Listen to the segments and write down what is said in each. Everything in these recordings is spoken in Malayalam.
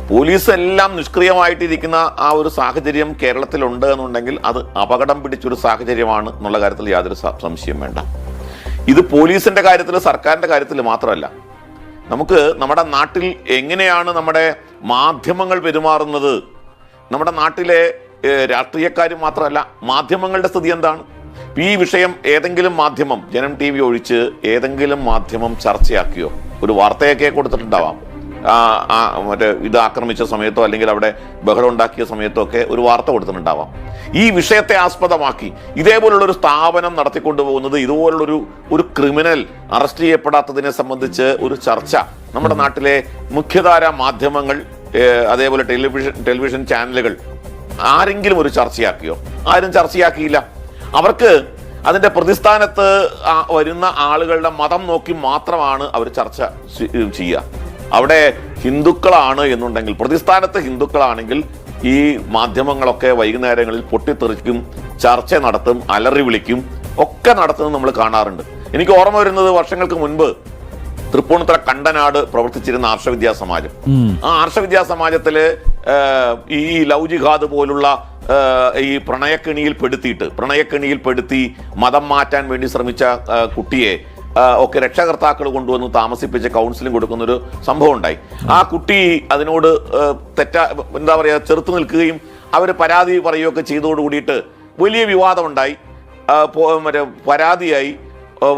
പോലീസ് എല്ലാം നിഷ്ക്രിയമായിട്ടിരിക്കുന്ന ആ ഒരു സാഹചര്യം കേരളത്തിലുണ്ട് എന്നുണ്ടെങ്കിൽ അത് അപകടം പിടിച്ചൊരു സാഹചര്യമാണ് എന്നുള്ള കാര്യത്തിൽ യാതൊരു സംശയം വേണ്ട. ഇത് പോലീസിന്റെ കാര്യത്തിൽ, സർക്കാരിന്റെ കാര്യത്തിൽ മാത്രമല്ല. നമുക്ക് നമ്മുടെ നാട്ടിൽ എങ്ങനെയാണ് നമ്മുടെ മാധ്യമങ്ങൾ പെരുമാറുന്നത്, നമ്മുടെ നാട്ടിലെ രാഷ്ട്രീയക്കാരും മാത്രമല്ല മാധ്യമങ്ങളുടെ സ്ഥിതി എന്താണ്? ഈ വിഷയം ഏതെങ്കിലും മാധ്യമം, ജനം TV ഒഴിച്ച് ഏതെങ്കിലും മാധ്യമം ചർച്ചയാക്കിയോ? ഒരു വാർത്തയൊക്കെ കൊടുത്തിട്ടുണ്ടാവാം, മറ്റേ ഇത് ആക്രമിച്ച സമയത്തോ അല്ലെങ്കിൽ അവിടെ ബഹളം ഉണ്ടാക്കിയ സമയത്തോ ഒക്കെ ഒരു വാർത്ത കൊടുത്തിട്ടുണ്ടാവാം. ഈ വിഷയത്തെ ആസ്പദമാക്കി ഇതേപോലുള്ളൊരു സ്ഥാപനം നടത്തിക്കൊണ്ടുപോകുന്നത്, ഇതുപോലുള്ളൊരു ക്രിമിനൽ അറസ്റ്റ് ചെയ്യപ്പെടാത്തതിനെ സംബന്ധിച്ച് ഒരു ചർച്ച നമ്മുടെ നാട്ടിലെ മുഖ്യധാര മാധ്യമങ്ങൾ, അതേപോലെ ടെലിവിഷൻ ചാനലുകൾ ആരെങ്കിലും ഒരു ചർച്ചയാക്കിയോ? ആരും ചർച്ചയാക്കിയില്ല. അവർക്ക് അതിന്റെ പ്രതിസ്ഥാനത്ത് വരുന്ന ആളുകളുടെ മതം നോക്കി മാത്രമാണ് അവർ ചർച്ച ചെയ്യുക. അവിടെ ഹിന്ദുക്കളാണ് എന്നുണ്ടെങ്കിൽ, പ്രതിസ്ഥാനത്ത് ഹിന്ദുക്കളാണെങ്കിൽ ഈ മാധ്യമങ്ങളൊക്കെ വൈകുന്നേരങ്ങളിൽ പൊട്ടിത്തെറിക്കും, ചർച്ച നടത്തും, അലറി വിളിക്കും, ഒക്കെ നടത്തുന്നത് നമ്മൾ കാണാറുണ്ട്. എനിക്ക് ഓർമ്മ വരുന്നത് വർഷങ്ങൾക്ക് മുൻപ് തൃപ്പൂണിത്തുറ കണ്ടനാട് പ്രവർത്തിച്ചിരുന്ന ആർഷവിദ്യാ സമാജം. ആ ആർഷവിദ്യാ സമാജത്തില് ഈ ലവ് ജിഹാദ് പോലുള്ള ഈ പ്രണയക്കെണിയിൽപ്പെടുത്തി മതം മാറ്റാൻ വേണ്ടി ശ്രമിച്ച കുട്ടിയെ ഒക്കെ രക്ഷകർത്താക്കൾ കൊണ്ടുവന്ന് താമസിപ്പിച്ച് കൗൺസിലിംഗ് കൊടുക്കുന്നൊരു സംഭവം ഉണ്ടായി. ആ കുട്ടി അതിനോട് ചെറുത്തു നിൽക്കുകയും അവർ പരാതി പറയുകയൊക്കെ ചെയ്തതോടുകൂടിയിട്ട് വലിയ വിവാദമുണ്ടായി. പരാതിയായി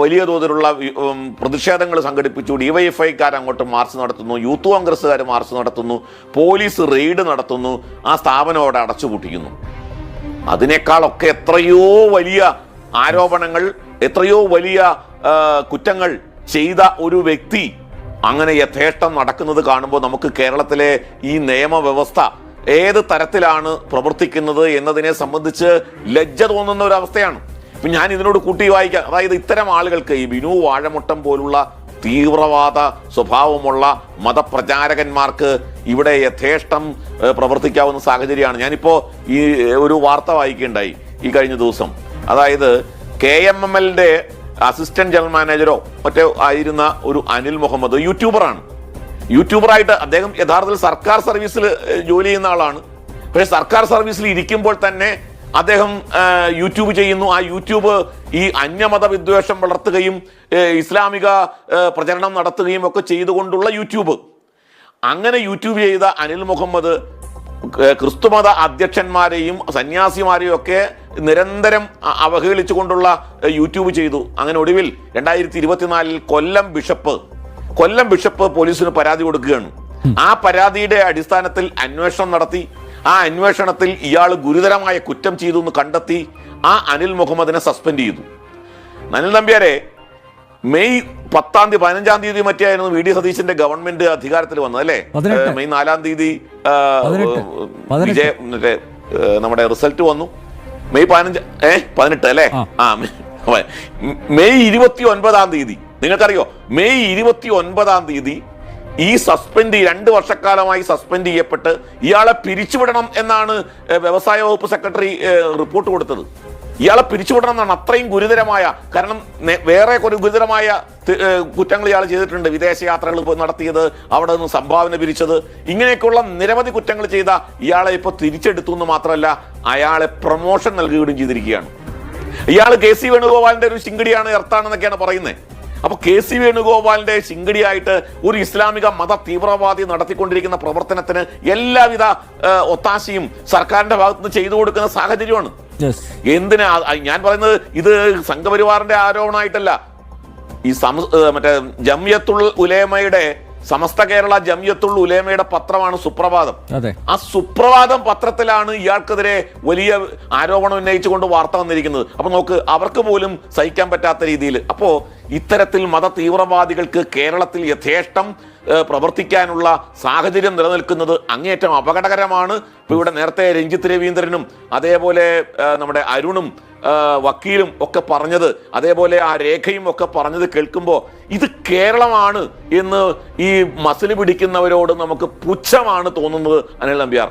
വലിയ തോതിലുള്ള പ്രതിഷേധങ്ങൾ സംഘടിപ്പിച്ചു. DYFIക്കാർ അങ്ങോട്ട് മാർച്ച് നടത്തുന്നു, യൂത്ത് കോൺഗ്രസ്സുകാർ മാർച്ച് നടത്തുന്നു, പോലീസ് റെയ്ഡ് നടത്തുന്നു, ആ സ്ഥാപനം അവിടെ അടച്ചുപൂട്ടിക്കുന്നു. അതിനേക്കാളൊക്കെ എത്രയോ വലിയ ആരോപണങ്ങൾ, എത്രയോ വലിയ കുറ്റങ്ങൾ ചെയ്ത ഒരു വ്യക്തി അങ്ങനെ യഥേഷ്ടം നടക്കുന്നത് കാണുമ്പോൾ നമുക്ക് കേരളത്തിലെ ഈ നിയമവ്യവസ്ഥ ഏത് തരത്തിലാണ് പ്രവർത്തിക്കുന്നത് എന്നതിനെ സംബന്ധിച്ച് ലജ്ജ തോന്നുന്ന ഒരവസ്ഥയാണ്. ഇപ്പം ഞാൻ ഇതിനോട് കൂട്ടി വായിക്കാം. അതായത് ഇത്തരം ആളുകൾക്ക്, ഈ ബിനു വാഴമുട്ടം പോലുള്ള തീവ്രവാദ സ്വഭാവമുള്ള മതപ്രചാരകന്മാർക്ക് ഇവിടെ യഥേഷ്ടം പ്രവർത്തിക്കാവുന്ന സാഹചര്യമാണ്. ഞാനിപ്പോൾ ഈ ഒരു വാർത്ത വായിക്കുകയുണ്ടായി ഈ കഴിഞ്ഞ ദിവസം. അതായത് KMMLന്റെ അസിസ്റ്റന്റ് ജനറൽ മാനേജറോ മറ്റോ ആയിരുന്ന ഒരു അനിൽ മുഹമ്മദ് യൂട്യൂബറായിട്ട് അദ്ദേഹം യഥാർത്ഥത്തിൽ സർക്കാർ സർവീസിൽ ജോലി ചെയ്യുന്ന ആളാണ്. പക്ഷേ സർക്കാർ സർവീസിൽ ഇരിക്കുമ്പോൾ തന്നെ അദ്ദേഹം യൂട്യൂബ് ചെയ്യുന്നു. ആ യൂട്യൂബ് ഈ അന്യമത വിദ്വേഷം വളർത്തുകയും ഇസ്ലാമിക പ്രചരണം നടത്തുകയും ഒക്കെ ചെയ്തുകൊണ്ടുള്ള യൂട്യൂബ്. അങ്ങനെ യൂട്യൂബ് ചെയ്ത അനിൽ മുഹമ്മദ് ക്രിസ്തുമത അധ്യക്ഷന്മാരെയും സന്യാസിമാരെയും ഒക്കെ നിരന്തരം അവഹേളിച്ചുകൊണ്ടുള്ള യൂട്യൂബ് ചെയ്തു. അങ്ങനെ ഒടുവിൽ 2024 കൊല്ലം ബിഷപ്പ് പോലീസിന് പരാതി കൊടുക്കുകയാണ്. ആ പരാതിയുടെ അടിസ്ഥാനത്തിൽ അന്വേഷണം നടത്തി. ആ അന്വേഷണത്തിൽ ഇയാൾ ഗുരുതരമായ കുറ്റം ചെയ്തു എന്ന് കണ്ടെത്തി ആ അനിൽ മുഹമ്മദിനെ സസ്പെൻഡ് ചെയ്തു. അനിൽ നമ്പ്യാരെ മെയ് 15-ാം തീയതി മറ്റായിരുന്നു VD സതീശന്റെ ഗവൺമെന്റ് അധികാരത്തിൽ വന്നത് അല്ലേ? മെയ് 4-ാം തീയതി നമ്മുടെ റിസൾട്ട് വന്നു. മെയ് 18 അല്ലേ? മെയ് 29-ാം തീയതി നിങ്ങൾക്കറിയോ? മെയ് 29-ാം തീയതി ഈ 2 വർഷക്കാലമായി സസ്പെൻഡ് ചെയ്യപ്പെട്ട് ഇയാളെ പിരിച്ചുവിടണം എന്നാണ് വ്യവസായ വകുപ്പ് സെക്രട്ടറി റിപ്പോർട്ട് കൊടുത്തത്. ഇയാളെ പിരിച്ചുവിടണം എന്നാണ്. അത്രയും ഗുരുതരമായ, കാരണം വേറെ ഒരു ഗുരുതരമായ കുറ്റങ്ങൾ ഇയാൾ ചെയ്തിട്ടുണ്ട്. വിദേശയാത്രകൾ നടത്തിയത്, അവിടെ നിന്ന് സംഭാവന പിരിച്ചത്, ഇങ്ങനെയൊക്കെയുള്ള നിരവധി കുറ്റങ്ങൾ ചെയ്ത ഇയാളെ ഇപ്പോൾ തിരിച്ചെടുത്തു എന്ന് മാത്രമല്ല അയാളെ പ്രൊമോഷൻ നൽകുകയും ചെയ്തിരിക്കുകയാണ്. ഇയാൾ KC വേണുഗോപാലിന്റെ ഒരു ശിങ്കടിയാണ്, എർത്താണെന്നൊക്കെയാണ് പറയുന്നത്. അപ്പോൾ KC വേണുഗോപാലിന്റെ ശിങ്കടിയായിട്ട് ഒരു ഇസ്ലാമിക മത തീവ്രവാദി നടത്തിക്കൊണ്ടിരിക്കുന്ന പ്രവർത്തനത്തിന് എല്ലാവിധ ഒത്താശയും സർക്കാരിന്റെ ഭാഗത്തുനിന്ന് ചെയ്തു കൊടുക്കുന്ന സാഹചര്യമാണ്. എന്തിനാ ഞാൻ പറയുന്നത്? ഇത് സംഘപരിവാറിന്റെ ആരോപണമായിട്ടല്ല. ഈ മറ്റേ ജംഇയ്യത്തുൽ ഉലമയുടെ, സമസ്ത കേരള ജംഇയ്യത്തുൽ ഉലമയുടെ പത്രമാണ് സുപ്രഭാതം. ആ സുപ്രഭാതം പത്രത്തിലാണ് ഇയാൾക്കെതിരെ വലിയ ആരോപണം ഉന്നയിച്ചുകൊണ്ട് വാർത്ത വന്നിരിക്കുന്നത്. അപ്പൊ നോക്ക്, അവർക്ക് പോലും സഹിക്കാൻ പറ്റാത്ത രീതിയിൽ. അപ്പോ ഇത്തരത്തിൽ മത തീവ്രവാദികൾക്ക് കേരളത്തിൽ യഥേഷ്ടം പ്രവർത്തിക്കാനുള്ള സാഹചര്യം നിലനിൽക്കുന്നത് അങ്ങേയറ്റം അപകടകരമാണ്. ഇപ്പോൾ ഇവിടെ നേരത്തെ രഞ്ജിത്ത് രവീന്ദ്രനും അതേപോലെ നമ്മുടെ അരുണും വക്കീലും ഒക്കെ പറഞ്ഞത്, അതേപോലെ ആ രേഖയും ഒക്കെ പറഞ്ഞത് കേൾക്കുമ്പോൾ ഇത് കേരളമാണ് എന്ന് ഈ മസിൽ പിടിക്കുന്നവരോട് നമുക്ക് പുച്ഛമാണ് തോന്നുന്നത്. അനിൽ നമ്പ്യാർ.